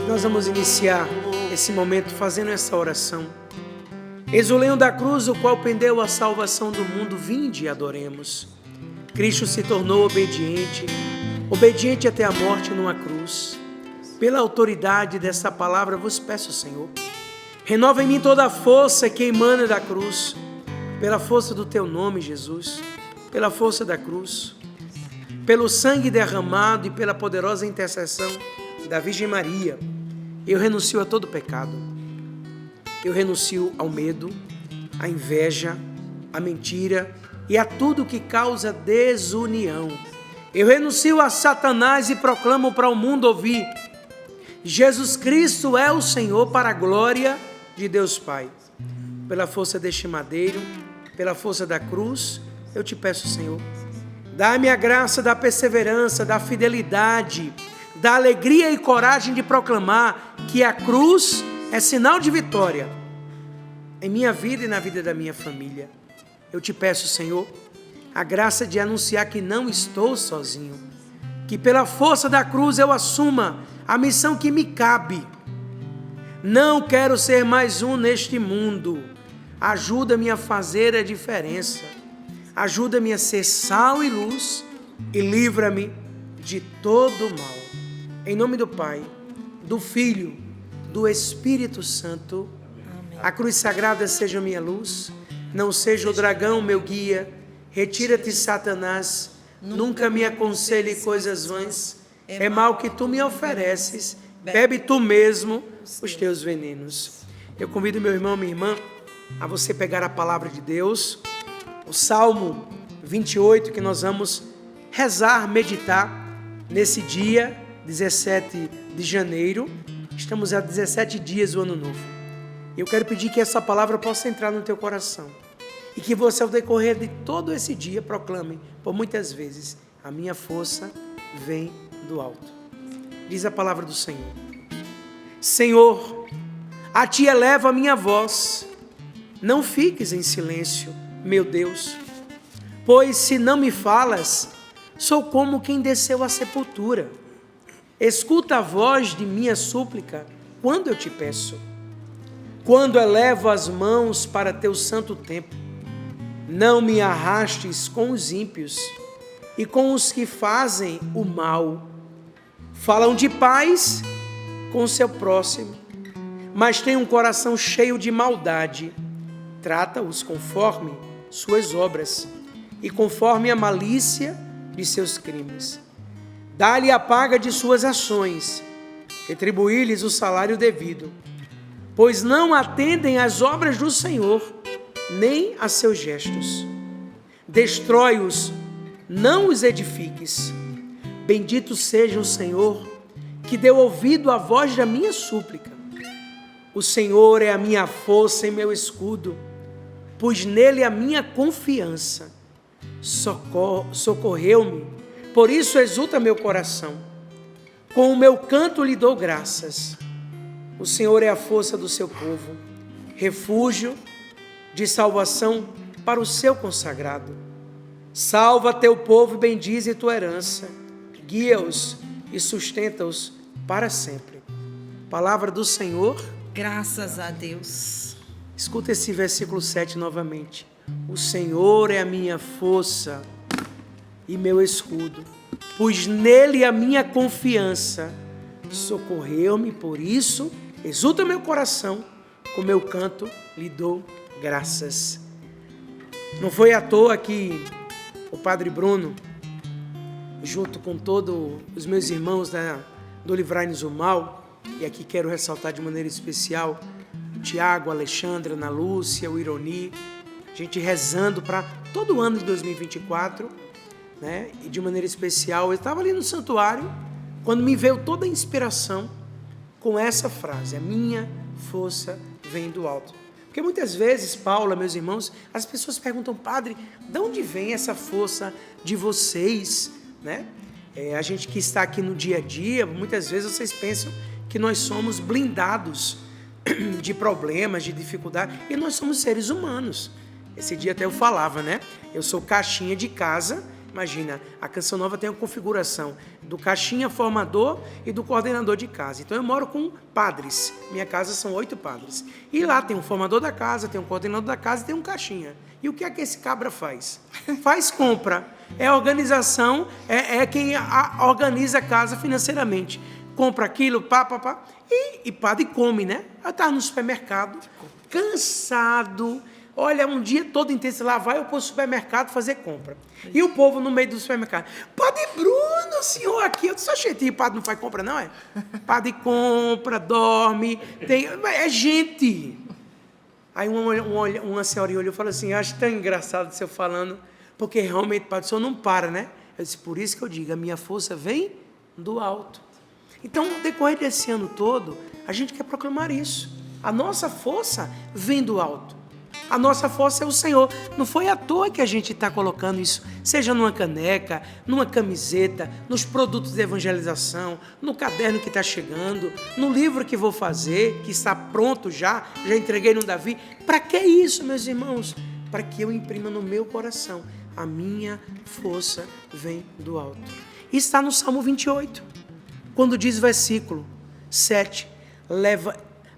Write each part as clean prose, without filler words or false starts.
Nós vamos iniciar esse momento fazendo essa oração. Eis o lenho da cruz, o qual pendeu a salvação do mundo. Vinde e adoremos. Cristo se tornou obediente até a morte numa cruz. Pela autoridade dessa palavra vos peço, Senhor, renova em mim toda a força que emana da cruz, pela força do teu nome, Jesus, pela força da cruz, pelo sangue derramado e pela poderosa intercessão da Virgem Maria. Eu renuncio a todo pecado. Eu renuncio ao medo, à inveja, à mentira e a tudo que causa desunião. Eu renuncio a Satanás e proclamo para o mundo ouvir: Jesus Cristo é o Senhor, para a glória de Deus Pai. Pela força deste madeiro, pela força da cruz, eu te peço, Senhor, dá-me a graça da perseverança, da fidelidade, da alegria e coragem de proclamar que a cruz é sinal de vitória em minha vida e na vida da minha família. Eu te peço, Senhor, a graça de anunciar que não estou sozinho, que pela força da cruz eu assuma a missão que me cabe. Não quero ser mais um neste mundo. Ajuda-me a fazer a diferença. Ajuda-me a ser sal e luz e livra-me de todo mal. Em nome do Pai, do Filho, do Espírito Santo. Amém. A cruz sagrada seja minha luz, não seja o dragão meu guia. Retira-te, Satanás, nunca me aconselhe coisas vãs. É mal que tu me ofereces, bebe tu mesmo os teus venenos. Eu convido meu irmão, minha irmã, a você pegar a palavra de Deus, o Salmo 28, que nós vamos rezar, meditar nesse dia 17 de janeiro. Estamos a 17 dias do ano novo. Eu quero pedir que essa palavra possa entrar no teu coração e que você, ao decorrer de todo esse dia, proclame por muitas vezes: a minha força vem do alto. Diz a palavra do Senhor: Senhor, a ti eleva a minha voz, não fiques em silêncio, meu Deus, pois se não me falas, sou como quem desceu à sepultura. Escuta a voz de minha súplica quando eu te peço, quando elevo as mãos para teu santo templo. Não me arrastes com os ímpios e com os que fazem o mal. Falam de paz com o seu próximo, mas têm um coração cheio de maldade. Trata-os conforme suas obras e conforme a malícia de seus crimes. Dá-lhe a paga de suas ações, retribuí-lhes o salário devido, pois não atendem às obras do Senhor, nem a seus gestos. Destrói-os, não os edifiques. Bendito seja o Senhor, que deu ouvido à voz da minha súplica. O Senhor é a minha força e meu escudo, pois nele a minha confiança. Socorreu-me, por isso exulta meu coração. Com o meu canto lhe dou graças. O Senhor é a força do seu povo, refúgio de salvação para o seu consagrado. Salva teu povo e bendize tua herança. Guia-os e sustenta-os para sempre. Palavra do Senhor. Graças a Deus. Escuta esse versículo 7 novamente. O Senhor é a minha força e meu escudo, pois nele a minha confiança. Socorreu-me, por isso exulta meu coração, com meu canto lhe dou graças. Não foi à toa que o Padre Bruno, junto com todos os meus irmãos do Livrai-nos do Mal, e aqui quero ressaltar de maneira especial o Tiago, a Alexandra, a Ana Lúcia, o Ironi, a gente rezando para todo o ano de 2024, né? E de maneira especial, eu estava ali no santuário, quando me veio toda a inspiração com essa frase: a minha força vem do alto. Porque muitas vezes, Paula, meus irmãos, as pessoas perguntam: Padre, de onde vem essa força de vocês, né? A gente que está aqui no dia a dia, muitas vezes vocês pensam que nós somos blindados de problemas, de dificuldade, e nós somos seres humanos. Esse dia até eu falava, né? Eu sou caixinha de casa, Imagina, a Canção Nova tem a configuração do caixinha formador e do coordenador de casa. Então eu moro com padres, minha casa são 8 padres. E lá tem um formador da casa, tem um coordenador da casa e tem um caixinha. E o que é que esse cabra faz? Faz compra, é organização, é quem organiza a casa financeiramente. Compra aquilo, e padre come, né? Eu estava no supermercado, cansado. Olha, um dia todo intenso, lá vai eu para o supermercado fazer compra. E o povo no meio do supermercado. Padre Bruno, senhor aqui. Eu disse, oxente, padre não faz compra não, é? Padre compra, dorme, é gente. Aí uma senhora olhou e falou assim, eu acho tão engraçado o senhor falando, porque realmente, padre, o senhor não para, né? Eu disse, por isso que eu digo, a minha força vem do alto. Então, no decorrer desse ano todo, a gente quer proclamar isso. A nossa força vem do alto. A nossa força é o Senhor. Não foi à toa que a gente está colocando isso, seja numa caneca, numa camiseta, nos produtos de evangelização, no caderno que está chegando, no livro que vou fazer, que está pronto já entreguei no Davi. Para que isso, meus irmãos? Para que eu imprima no meu coração. A minha força vem do alto. E está no Salmo 28, quando diz versículo 7,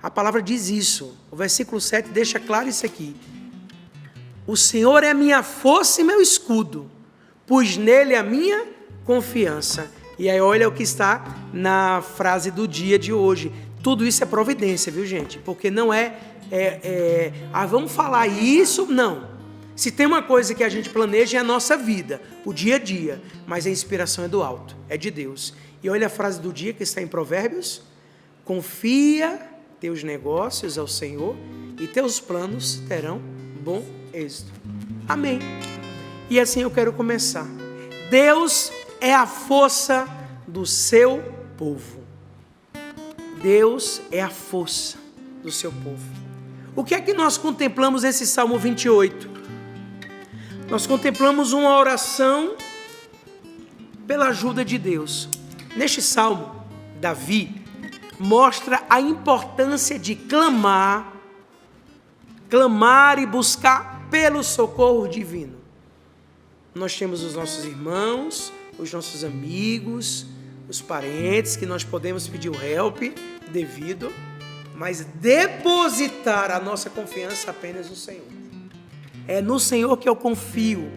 a palavra diz isso, o versículo 7 deixa claro isso aqui. O Senhor é a minha força e meu escudo, pois nele é a minha confiança. E aí olha o que está na frase do dia de hoje. Tudo isso é providência, viu gente? Porque não vamos falar isso, não. Se tem uma coisa que a gente planeja é a nossa vida, o dia a dia, mas a inspiração é do alto, é de Deus. E olha a frase do dia que está em Provérbios, confia teus negócios ao Senhor e teus planos terão bom êxito. Amém. E assim eu quero começar. Deus é a força do seu povo. Deus é a força do seu povo. O que é que nós contemplamos nesse Salmo 28? Nós contemplamos uma oração pela ajuda de Deus. Neste Salmo, Davi mostra a importância de clamar e buscar pelo socorro divino. Nós temos os nossos irmãos, os nossos amigos, os parentes, que nós podemos pedir o help devido, mas depositar a nossa confiança apenas no Senhor. É no Senhor que eu confio,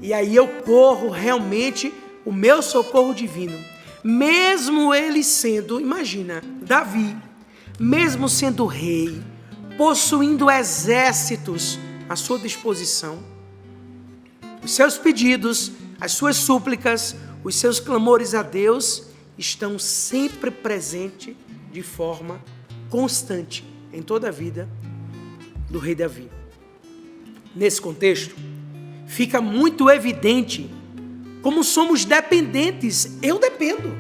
e aí eu corro realmente o meu socorro divino. Mesmo ele sendo, imagina, Davi, mesmo sendo rei, possuindo exércitos à sua disposição, os seus pedidos, as suas súplicas, os seus clamores a Deus estão sempre presentes de forma constante em toda a vida do rei Davi. Nesse contexto, fica muito evidente como somos dependentes. Eu dependo.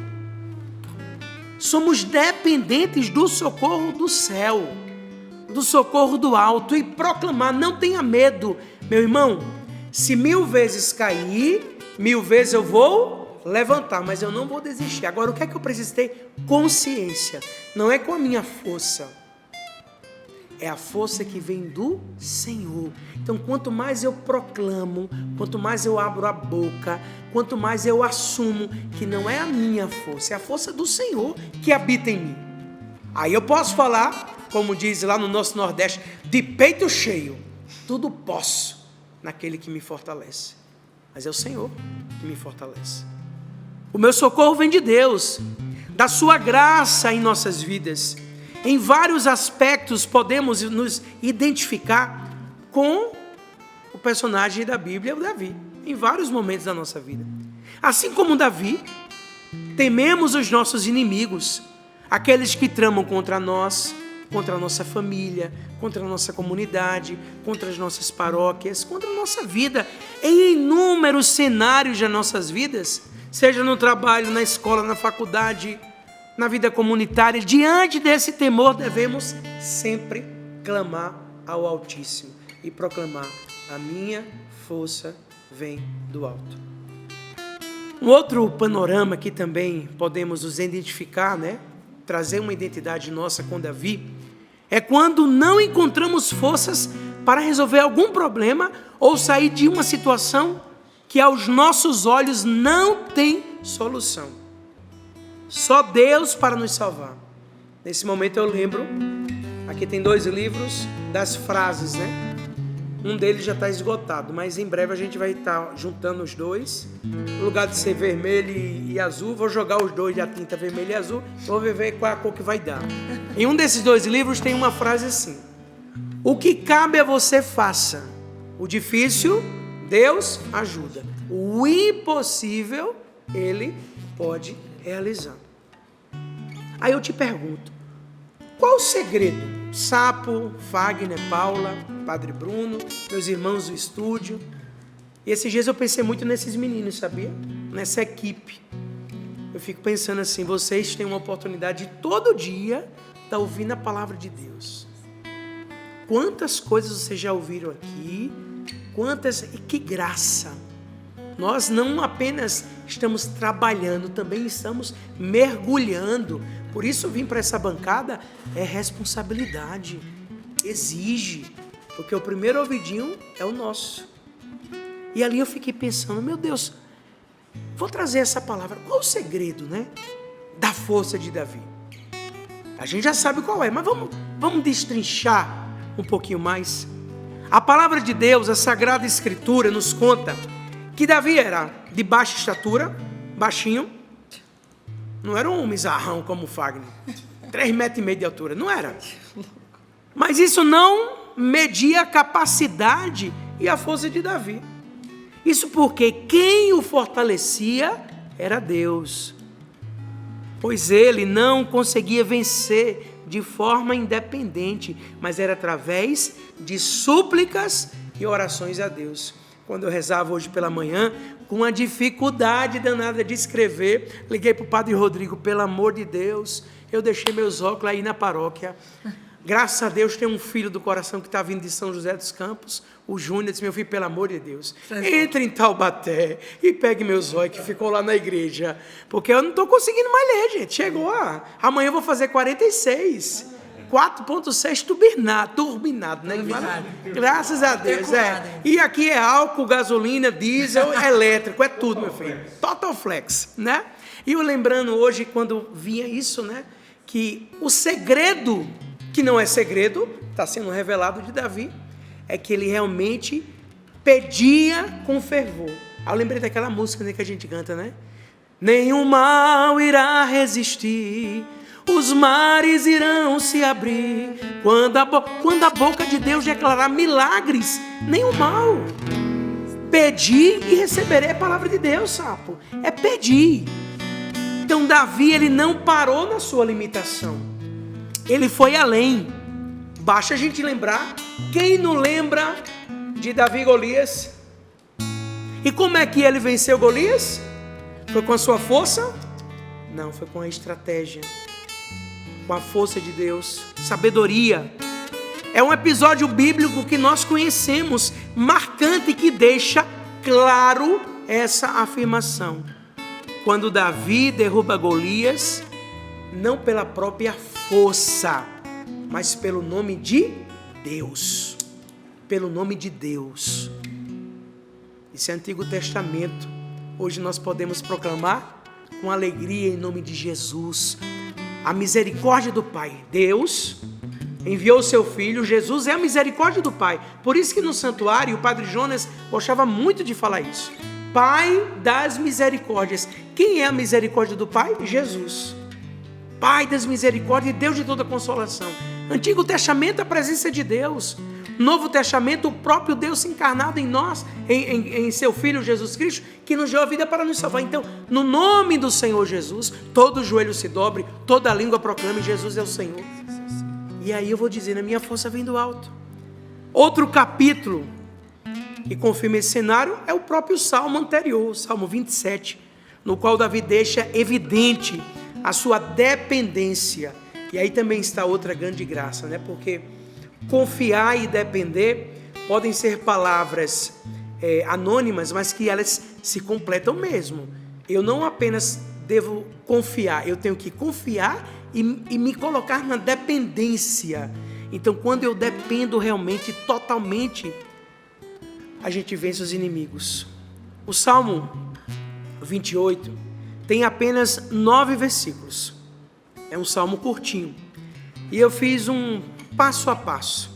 Somos dependentes do socorro do céu, do socorro do alto, e proclamar, não tenha medo, meu irmão, se 1000 vezes cair, 1000 vezes eu vou levantar, mas eu não vou desistir. Agora, o que é que eu preciso ter? Consciência. Não é com a minha força, é a força que vem do Senhor. Então, quanto mais eu proclamo, quanto mais eu abro a boca, quanto mais eu assumo que não é a minha força, é a força do Senhor que habita em mim. Aí eu posso falar, como diz lá no nosso Nordeste, de peito cheio. Tudo posso naquele que me fortalece. Mas é o Senhor que me fortalece. O meu socorro vem de Deus, da sua graça em nossas vidas. Em vários aspectos podemos nos identificar com o personagem da Bíblia, o Davi, em vários momentos da nossa vida. Assim como Davi, tememos os nossos inimigos, aqueles que tramam contra nós, contra a nossa família, contra a nossa comunidade, contra as nossas paróquias, contra a nossa vida, em inúmeros cenários das nossas vidas, seja no trabalho, na escola, na faculdade, na vida comunitária. Diante desse temor, devemos sempre clamar ao Altíssimo e proclamar: a minha força vem do alto. Um outro panorama que também podemos nos identificar, trazer uma identidade nossa com Davi, é quando não encontramos forças para resolver algum problema ou sair de uma situação que aos nossos olhos não tem solução. Só Deus para nos salvar. Nesse momento eu lembro, aqui tem 2 livros das frases, né? Um deles já está esgotado, mas em breve a gente vai estar juntando os 2. No lugar de ser vermelho e azul, vou jogar os 2 da tinta vermelho e azul, vou ver qual é a cor que vai dar. Em um desses 2 livros tem uma frase assim: o que cabe a você faça, o difícil Deus ajuda, o impossível Ele pode realizar. Aí eu te pergunto, qual o segredo? Sapo, Fagner, Paula, Padre Bruno, meus irmãos do estúdio. E esses dias eu pensei muito nesses meninos, sabia? Nessa equipe. Eu fico pensando assim, vocês têm uma oportunidade de todo dia estar ouvindo a palavra de Deus. Quantas coisas vocês já ouviram aqui, e que graça. Nós não apenas estamos trabalhando, também estamos mergulhando. Por isso vim para essa bancada, é responsabilidade, exige, porque o primeiro ouvidinho é o nosso. E ali eu fiquei pensando, meu Deus, vou trazer essa palavra, qual o segredo, né, da força de Davi? A gente já sabe qual é, mas vamos destrinchar um pouquinho mais. A palavra de Deus, a Sagrada Escritura, nos conta que Davi era de baixa estatura, baixinho, não era um mizarrão como o Fagner, 3,5 metros de altura, não era. Mas isso não media a capacidade e a força de Davi. Isso porque quem o fortalecia era Deus, pois ele não conseguia vencer de forma independente, mas era através de súplicas e orações a Deus. Quando eu rezava hoje pela manhã, com uma dificuldade danada de escrever, liguei para o Padre Rodrigo, pelo amor de Deus, eu deixei meus óculos aí na paróquia. Graças a Deus tem um filho do coração que está vindo de São José dos Campos, o Júnior, disse, meu filho, pelo amor de Deus, entre em Taubaté e pegue meus olhos, que ficou lá na igreja, porque eu não estou conseguindo mais ler, gente, chegou amanhã eu vou fazer 46, 4,6 turbinado, né? Graças a Deus, E aqui é álcool, gasolina, diesel, elétrico, é tudo, meu filho. Total flex, né? E eu lembrando hoje, quando vinha isso, né? Que o segredo, que não é segredo, está sendo revelado de Davi, é que ele realmente pedia com fervor. Aí eu lembrei daquela música, né, que a gente canta, né? Nenhum mal irá resistir, os mares irão se abrir, quando a boca de Deus declarar milagres, nenhum mal. Pedir e receberei a palavra de Deus, sapo. É pedir. Então Davi, ele não parou na sua limitação. Ele foi além. Basta a gente lembrar. Quem não lembra de Davi e Golias? E como é que ele venceu Golias? Foi com a sua força? Não, foi com a estratégia. Com a força de Deus, sabedoria. É um episódio bíblico que nós conhecemos, marcante, que deixa claro essa afirmação. Quando Davi derruba Golias, não pela própria força, mas pelo nome de Deus. Pelo nome de Deus. Esse é o Antigo Testamento. Hoje nós podemos proclamar com alegria em nome de Jesus. A misericórdia do Pai. Deus enviou o seu Filho, Jesus é a misericórdia do Pai. Por isso que no santuário o Padre Jonas gostava muito de falar isso. Pai das misericórdias. Quem é a misericórdia do Pai? Jesus. Pai das misericórdias e Deus de toda consolação. Antigo Testamento, a presença de Deus. Novo Testamento, o próprio Deus encarnado em nós, em seu Filho Jesus Cristo, que nos deu a vida para nos salvar. Então, no nome do Senhor Jesus, todo joelho se dobre, toda língua proclame, Jesus é o Senhor. E aí eu vou dizer, a minha força vem do alto. Outro capítulo que confirma esse cenário é o próprio Salmo anterior, o Salmo 27, no qual Davi deixa evidente a sua dependência. E aí também está outra grande graça, né? Porque confiar e depender podem ser palavras anônimas, mas que elas se completam mesmo. Eu não apenas devo confiar, eu tenho que confiar e me colocar na dependência. Então, quando eu dependo realmente, totalmente, a gente vence os inimigos. O Salmo 28 tem apenas 9 versículos. É um salmo curtinho. E eu fiz um passo a passo,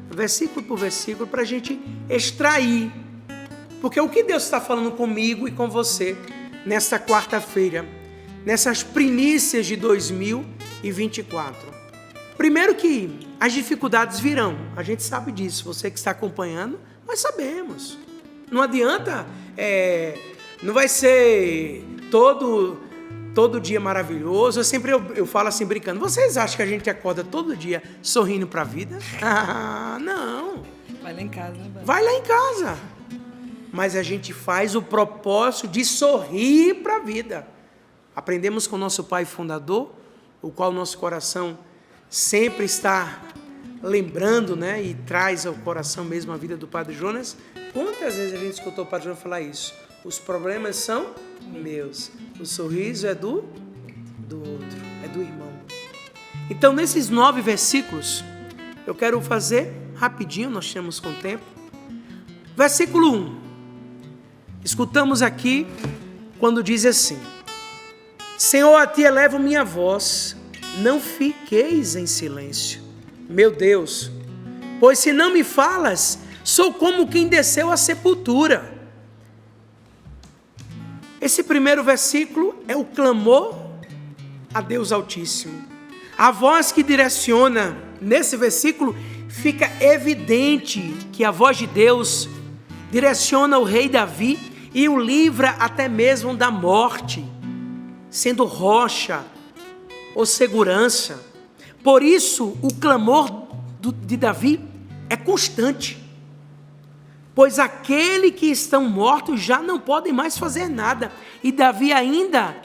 versículo por versículo, para a gente extrair. Porque o que Deus está falando comigo e com você nesta quarta-feira, nessas primícias de 2024. Primeiro que as dificuldades virão, a gente sabe disso, você que está acompanhando, nós sabemos. Não adianta, não vai ser todo dia maravilhoso. Eu falo assim brincando, vocês acham que a gente acorda todo dia sorrindo para a vida? Não. Vai lá em casa, né? Vai lá em casa. Mas a gente faz o propósito de sorrir para a vida. Aprendemos com o nosso Pai Fundador, o qual nosso coração sempre está lembrando, né? E traz ao coração mesmo a vida do Padre Jonas. Quantas vezes a gente escutou o Padre Jonas falar isso? Os problemas são meus, o sorriso é do outro, é do irmão. Então, nesses 9 versículos, eu quero fazer rapidinho, nós temos com tempo. Versículo 1. Escutamos aqui quando diz assim: Senhor, a ti elevo minha voz, não fiqueis em silêncio, meu Deus, pois se não me falas, sou como quem desceu à sepultura. Esse primeiro versículo é o clamor a Deus Altíssimo. A voz que direciona nesse versículo, fica evidente que a voz de Deus direciona o rei Davi e o livra até mesmo da morte, sendo rocha ou segurança. Por isso, o clamor de Davi é constante, pois aquele que estão mortos já não podem mais fazer nada. E Davi ainda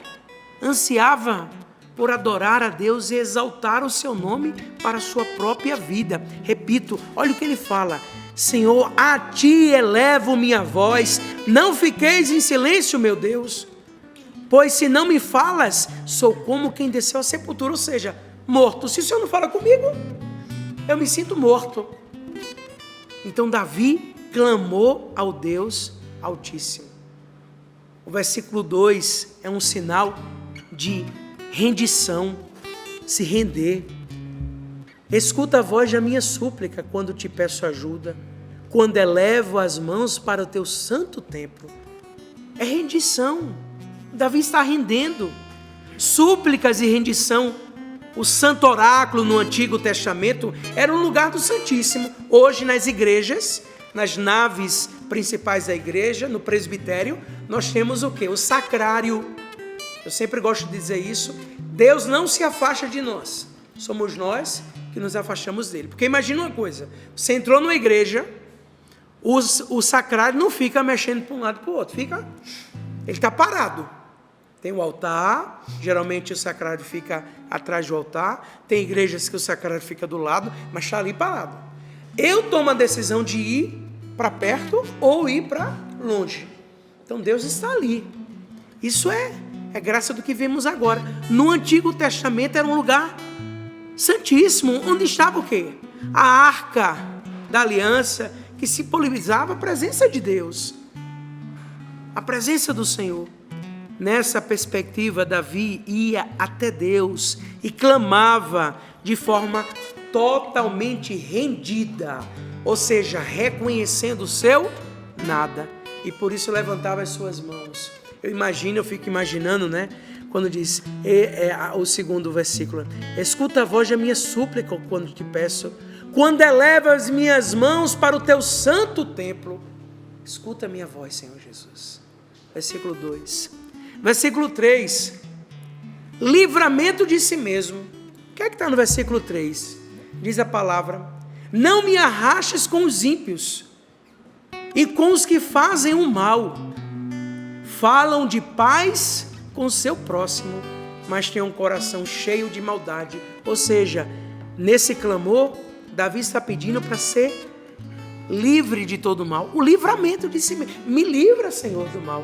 ansiava por adorar a Deus e exaltar o seu nome para a sua própria vida. Repito, olha o que ele fala: Senhor, a ti elevo minha voz, não fiqueis em silêncio, meu Deus, pois se não me falas, sou como quem desceu à sepultura, ou seja, morto. Se o Senhor não fala comigo, eu me sinto morto. Então Davi clamou ao Deus Altíssimo. O versículo 2 é um sinal de rendição, se render. Escuta a voz da minha súplica quando te peço ajuda, quando elevo as mãos para o teu santo templo. É rendição. Davi está rendendo. Súplicas e rendição. O santo oráculo no Antigo Testamento era um lugar do Santíssimo. Hoje nas igrejas, nas naves principais da igreja, no presbitério, nós temos o quê? O sacrário. Eu sempre gosto de dizer isso. Deus não se afasta de nós. Somos nós que nos afastamos dele. Porque imagina uma coisa, você entrou numa igreja, o sacrário não fica mexendo para um lado e para o outro, ele está parado. Tem o altar, geralmente o sacrário fica atrás do altar, tem igrejas que o sacrário fica do lado, mas está ali parado. Eu tomo a decisão de ir para perto ou ir para longe. Então Deus está ali. Isso é graça do que vemos agora. No Antigo Testamento era um lugar santíssimo, onde estava o quê? A arca da aliança, que simbolizava a presença de Deus, a presença do Senhor. Nessa perspectiva, Davi ia até Deus e clamava de forma totalmente rendida, ou seja, reconhecendo o seu nada, e por isso levantava as suas mãos. Eu fico imaginando, né? Quando diz, o segundo versículo: escuta a voz da minha súplica quando te peço, quando eleva as minhas mãos para o teu santo templo. Escuta a minha voz, Senhor Jesus. Versículo 2. Versículo 3. Livramento de si mesmo. O que é que está no versículo 3? Diz a palavra: não me arrastes com os ímpios e com os que fazem o mal. Falam de paz com o seu próximo, mas têm um coração cheio de maldade. Ou seja, nesse clamor, Davi está pedindo para ser livre de todo mal. O livramento de si mesmo. Me livra, Senhor, do mal.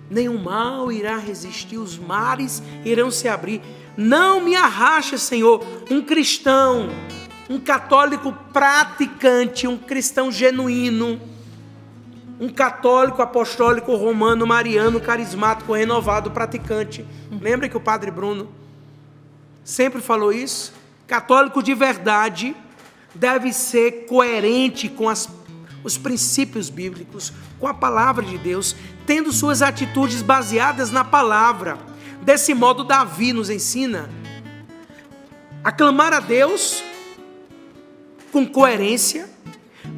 Nenhum mal irá resistir, os mares irão se abrir. Não me arraste, Senhor. Um cristão, um católico praticante, um cristão genuíno, um católico, apostólico, romano, mariano, carismático, renovado, praticante. Lembra que o Padre Bruno sempre falou isso? Católico de verdade deve ser coerente com os princípios bíblicos, com a palavra de Deus, tendo suas atitudes baseadas na palavra. Desse modo, Davi nos ensina a clamar a Deus com coerência,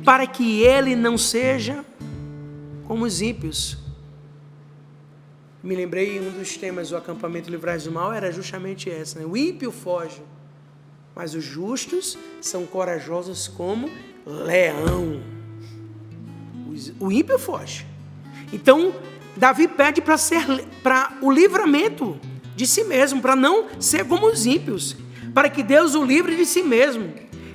para que ele não seja como os ímpios. Me lembrei, um dos temas do acampamento Livrais do Mal era justamente essa, né? O ímpio foge, mas os justos são corajosos como leão. O ímpio foge. Então, Davi pede para o livramento de si mesmo, para não ser como os ímpios, para que Deus o livre de si mesmo.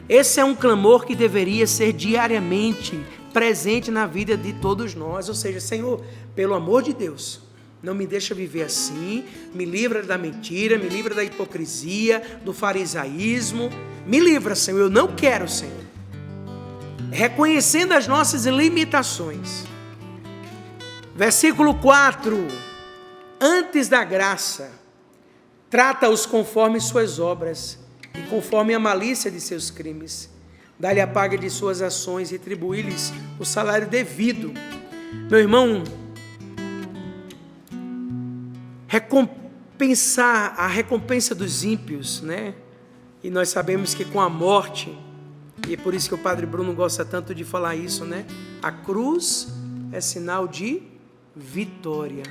Esse é um clamor que deveria ser diariamente presente na vida de todos nós. Ou seja, Senhor, pelo amor de Deus, não me deixa viver assim, me livra da mentira, me livra da hipocrisia, do farisaísmo, me livra, Senhor, eu não quero, Senhor. Reconhecendo as nossas limitações. Versículo 4, antes da graça, trata-os conforme suas obras e conforme a malícia de seus crimes. Dá-lhe a paga de suas ações e retribui-lhes o salário devido. Meu irmão, a recompensa dos ímpios, né? E nós sabemos que com a morte, e é por isso que o Padre Bruno gosta tanto de falar isso, né? A cruz é sinal de vitória.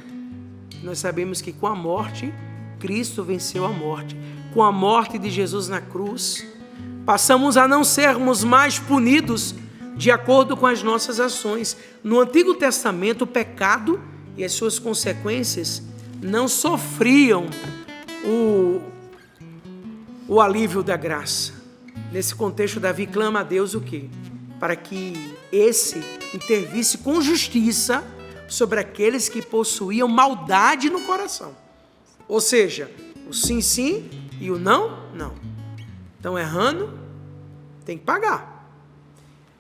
Nós sabemos que com a morte, Cristo venceu a morte. Com a morte de Jesus na cruz, passamos a não sermos mais punidos de acordo com as nossas ações. No Antigo Testamento, o pecado e as suas consequências não sofriam o alívio da graça. Nesse contexto, Davi clama a Deus o quê? Para que esse intervisse com justiça sobre aqueles que possuíam maldade no coração. Ou seja, o sim, sim e o não, não. Estão errando, tem que pagar.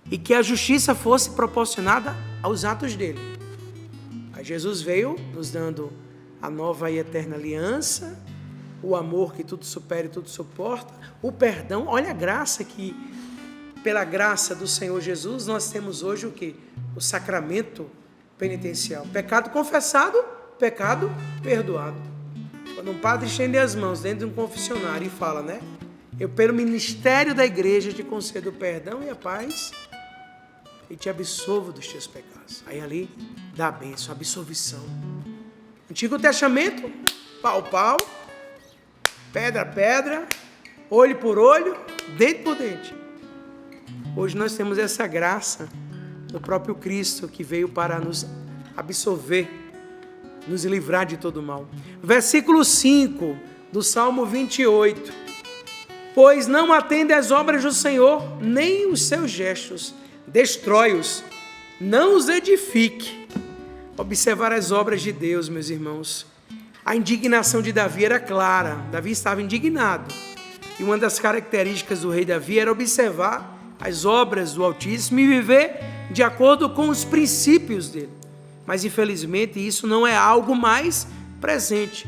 E que a justiça fosse proporcionada aos atos dele. Aí Jesus veio nos dando a nova e eterna aliança, o amor que tudo supera e tudo suporta, o perdão. Olha a graça que, pela graça do Senhor Jesus, nós temos hoje o quê? O sacramento penitencial. Pecado confessado, pecado perdoado. Quando um padre estende as mãos dentro de um confessionário e fala, né? Eu, pelo ministério da igreja, te concedo o perdão e a paz e te absolvo dos teus pecados. Aí ali dá a bênção, a absolvição. Antigo Testamento, pau, pau, pedra, pedra, olho por olho, dente por dente. Hoje nós temos essa graça do próprio Cristo que veio para nos absolver, nos livrar de todo mal. Versículo 5 do Salmo 28. Pois não atende às obras do Senhor, nem os seus gestos, destrói-os, não os edifique. Observar as obras de Deus, meus irmãos. A indignação de Davi era clara. Davi estava indignado. E uma das características do rei Davi era observar as obras do Altíssimo e viver de acordo com os princípios dele. Mas, infelizmente, isso não é algo mais presente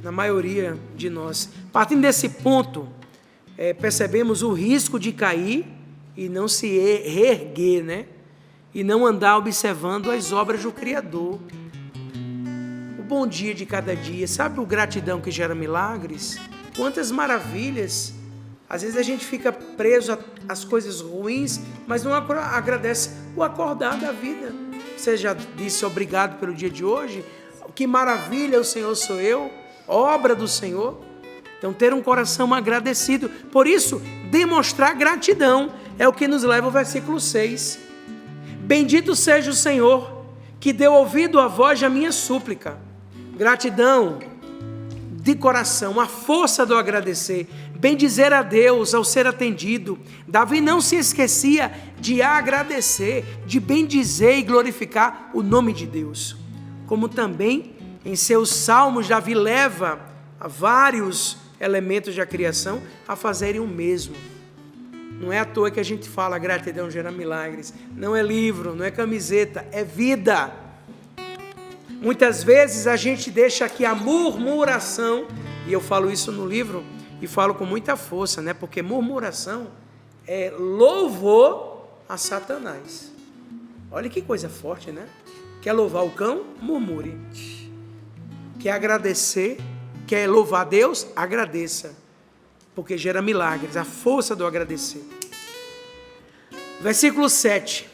na maioria de nós. Partindo desse ponto, percebemos o risco de cair e não se reerguer, né? E não andar observando as obras do Criador. O bom dia de cada dia, sabe o gratidão que gera milagres? Quantas maravilhas! Às vezes a gente fica preso às coisas ruins, mas não agradece o acordar da vida. Você já disse obrigado pelo dia de hoje? Que maravilha, o Senhor sou eu, obra do Senhor. Então ter um coração agradecido. Por isso, demonstrar gratidão é o que nos leva ao versículo 6. Bendito seja o Senhor, que deu ouvido à voz da minha súplica. Gratidão de coração, a força do agradecer. Bendizer a Deus ao ser atendido. Davi não se esquecia de agradecer, de bendizer e glorificar o nome de Deus. Como também em seus salmos, Davi leva a vários elementos da criação a fazerem o mesmo. Não é à toa que a gente fala gratidão gera milagres. Não é livro, não é camiseta, é vida. Muitas vezes a gente deixa aqui a murmuração, e eu falo isso no livro e falo com muita força, né? Porque murmuração é louvor a Satanás. Olha que coisa forte, né? Quer louvar o cão? Murmure. Quer agradecer? Quer louvar a Deus? Agradeça. Porque gera milagres, a força do agradecer. Versículo 7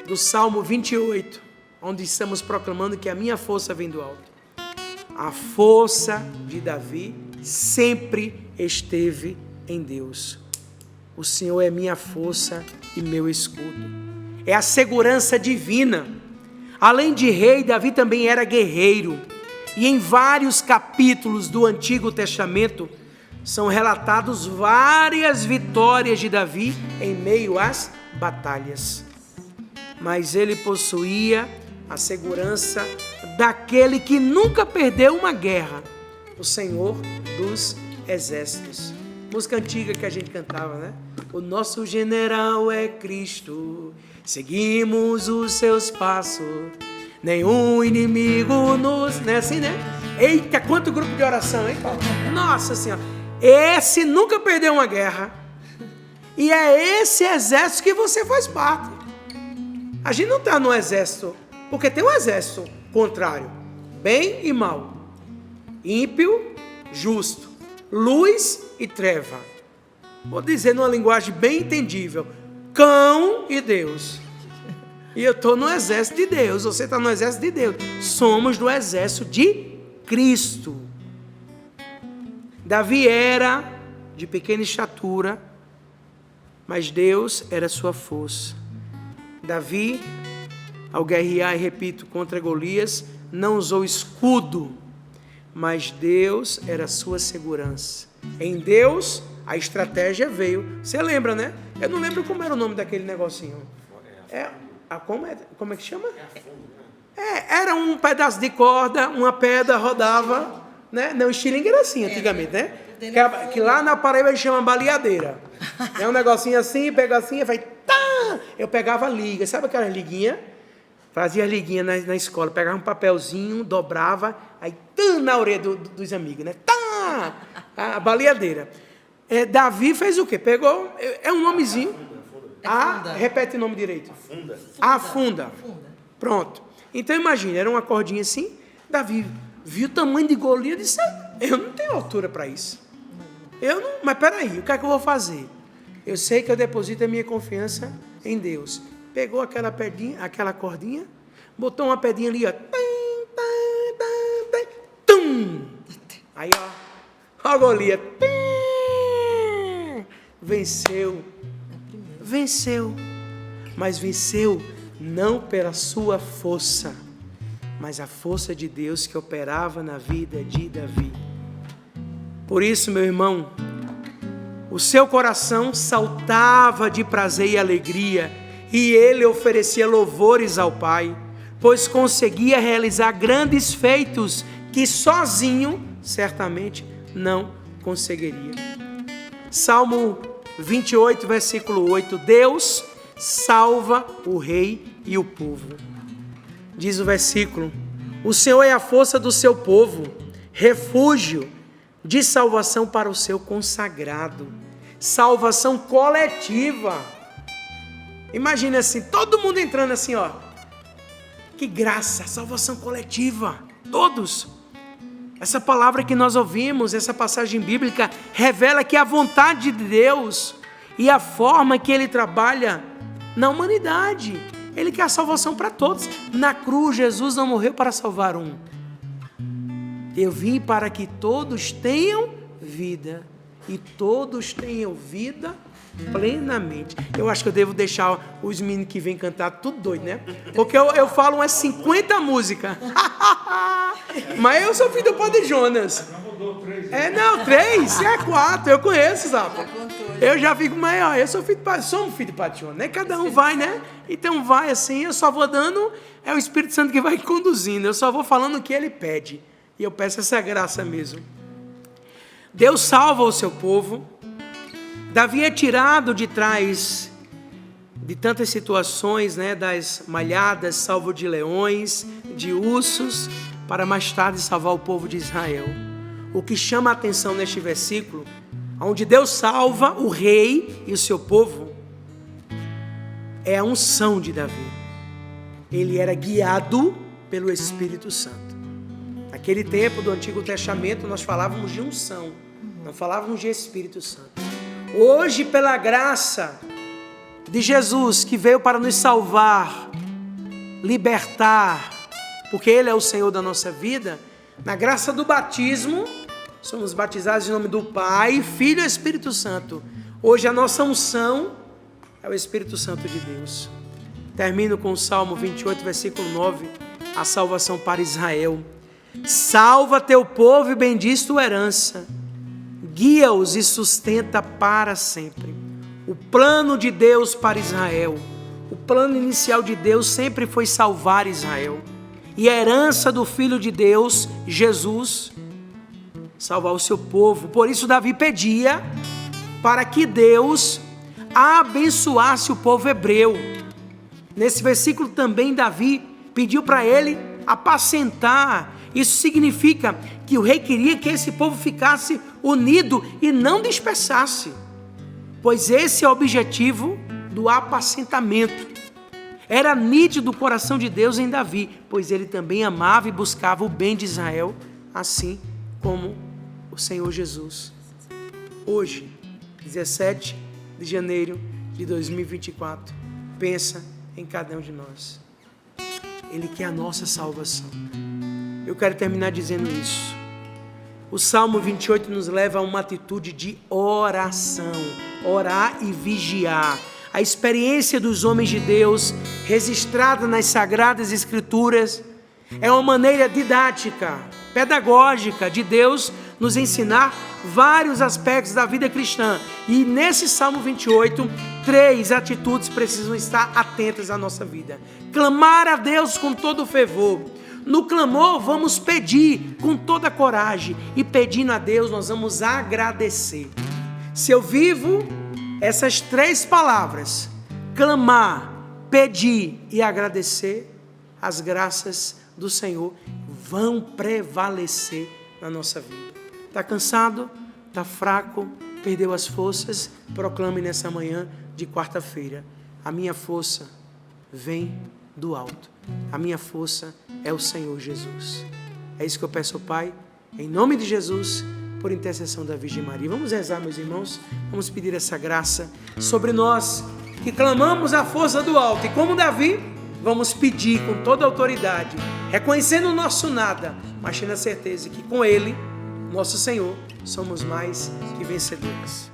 do Salmo 28, onde estamos proclamando que a minha força vem do alto. A força de Davi sempre esteve em Deus. O Senhor é minha força e meu escudo. É a segurança divina. Além de rei, Davi também era guerreiro. E em vários capítulos do Antigo Testamento são relatados várias vitórias de Davi em meio às batalhas. Mas ele possuía a segurança daquele que nunca perdeu uma guerra, o Senhor dos Exércitos. Música antiga que a gente cantava, né? O nosso general é Cristo, seguimos os seus passos, nenhum inimigo nos... Não é assim, né? Eita, quanto grupo de oração, hein, Paulo? Nossa Senhora! Esse nunca perdeu uma guerra, e é esse exército que você faz parte. A gente não está no exército, porque tem um exército contrário, bem e mal, ímpio, justo, luz e treva. Vou dizer numa linguagem bem entendível, cão e Deus. E eu estou no exército de Deus, você está no exército de Deus. Somos do exército de Cristo. Davi era de pequena estatura, mas Deus era sua força. Davi, ao guerrear, e repito, contra Golias, não usou escudo, mas Deus era sua segurança. Em Deus, a estratégia veio. Você lembra, né? Eu não lembro como era o nome daquele negocinho. Como é que chama? Era um pedaço de corda, uma pedra rodava, né? Não, o estilingue era assim antigamente, né? Que lá na Paraíba a gente chama baleadeira. É um negocinho assim, pega assim e vai... Tá! Eu pegava liga, sabe aquela liguinha? Fazia liguinha na escola, pegava um papelzinho, dobrava, aí na orelha dos amigos, né? Tá! A baleadeira. Davi fez o quê? Pegou, é um nomezinho. Repete o nome direito. Afunda. Pronto. Então imagina, era uma cordinha assim, Davi viu o tamanho de Golias e disse, eu não tenho altura para isso. Mas peraí, o que é que eu vou fazer? Eu sei que eu deposito a minha confiança em Deus. Pegou aquela pedinha, aquela cordinha, botou uma pedinha ali, ó. Tum! Aí, ó Golias. Venceu. Mas venceu não pela sua força, mas a força de Deus que operava na vida de Davi. Por isso, meu irmão, o seu coração saltava de prazer e alegria, e ele oferecia louvores ao Pai, pois conseguia realizar grandes feitos que sozinho, certamente, não conseguiria. Salmo 28, versículo 8, Deus salva o rei e o povo. Diz o versículo, o Senhor é a força do seu povo, refúgio de salvação para o seu consagrado. Salvação coletiva. Imagina assim, todo mundo entrando assim, ó. Que graça, salvação coletiva. Todos. Essa palavra que nós ouvimos, essa passagem bíblica, revela que a vontade de Deus e a forma que Ele trabalha na humanidade. Ele quer a salvação para todos. Na cruz, Jesus não morreu para salvar um. Eu vim para que todos tenham vida. E todos tenham vida plenamente. Eu acho que eu devo deixar os meninos que vêm cantar tudo doido, né? Porque eu falo umas 50 músicas. Mas eu sou filho do Padre Jonas. Não, 3, 4. Eu conheço, Zapa. Eu já fico maior. Eu sou filho de Padre, somos filho de Padre Jonas, né? Cada um vai, né? Então vai assim, eu só vou dando, é o Espírito Santo que vai conduzindo. Eu só vou falando o que Ele pede. E eu peço essa graça mesmo. Deus salva o seu povo, Davi é tirado de trás de tantas situações, das malhadas, salvo de leões, de ursos, para mais tarde salvar o povo de Israel. O que chama a atenção neste versículo, onde Deus salva o rei e o seu povo, é a unção de Davi. Ele era guiado pelo Espírito Santo. Naquele tempo do Antigo Testamento nós falávamos de unção, não falávamos de Espírito Santo. Hoje, pela graça de Jesus, que veio para nos salvar, libertar, porque Ele é o Senhor da nossa vida, na graça do batismo, somos batizados em nome do Pai, Filho e Espírito Santo. Hoje a nossa unção é o Espírito Santo de Deus. Termino com o Salmo 28, versículo 9, a salvação para Israel. Salva teu povo e bendiz tua herança, guia-os e sustenta para sempre. O plano de Deus para Israel, o plano inicial de Deus sempre foi salvar Israel. E a herança do Filho de Deus, Jesus, salvar o seu povo. Por isso Davi pedia para que Deus abençoasse o povo hebreu. Nesse versículo também Davi pediu para ele apacentar. Isso significa que o rei queria que esse povo ficasse unido e não dispersasse, pois esse é o objetivo do apacentamento. Era nítido o coração de Deus em Davi, pois ele também amava e buscava o bem de Israel, assim como o Senhor Jesus. Hoje, 17 de janeiro de 2024, pensa em cada um de nós. Ele quer a nossa salvação. Eu quero terminar dizendo isso. O Salmo 28 nos leva a uma atitude de oração, orar e vigiar. A experiência dos homens de Deus, registrada nas Sagradas Escrituras, é uma maneira didática, pedagógica de Deus nos ensinar vários aspectos da vida cristã. E nesse Salmo 28, 3 atitudes precisam estar atentas à nossa vida. Clamar a Deus com todo o fervor. No clamor, vamos pedir com toda a coragem. E pedindo a Deus, nós vamos agradecer. Se eu vivo essas 3 palavras, clamar, pedir e agradecer, as graças do Senhor vão prevalecer na nossa vida. Está cansado? Está fraco? Perdeu as forças? Proclame nessa manhã de quarta-feira: a minha força vem do alto. A minha força é o Senhor Jesus. É isso que eu peço ao Pai, em nome de Jesus, por intercessão da Virgem Maria. Vamos rezar, meus irmãos, vamos pedir essa graça sobre nós, que clamamos a força do alto, e como Davi, vamos pedir com toda a autoridade, reconhecendo o nosso nada, mas tendo a certeza que com Ele, nosso Senhor, somos mais que vencedores.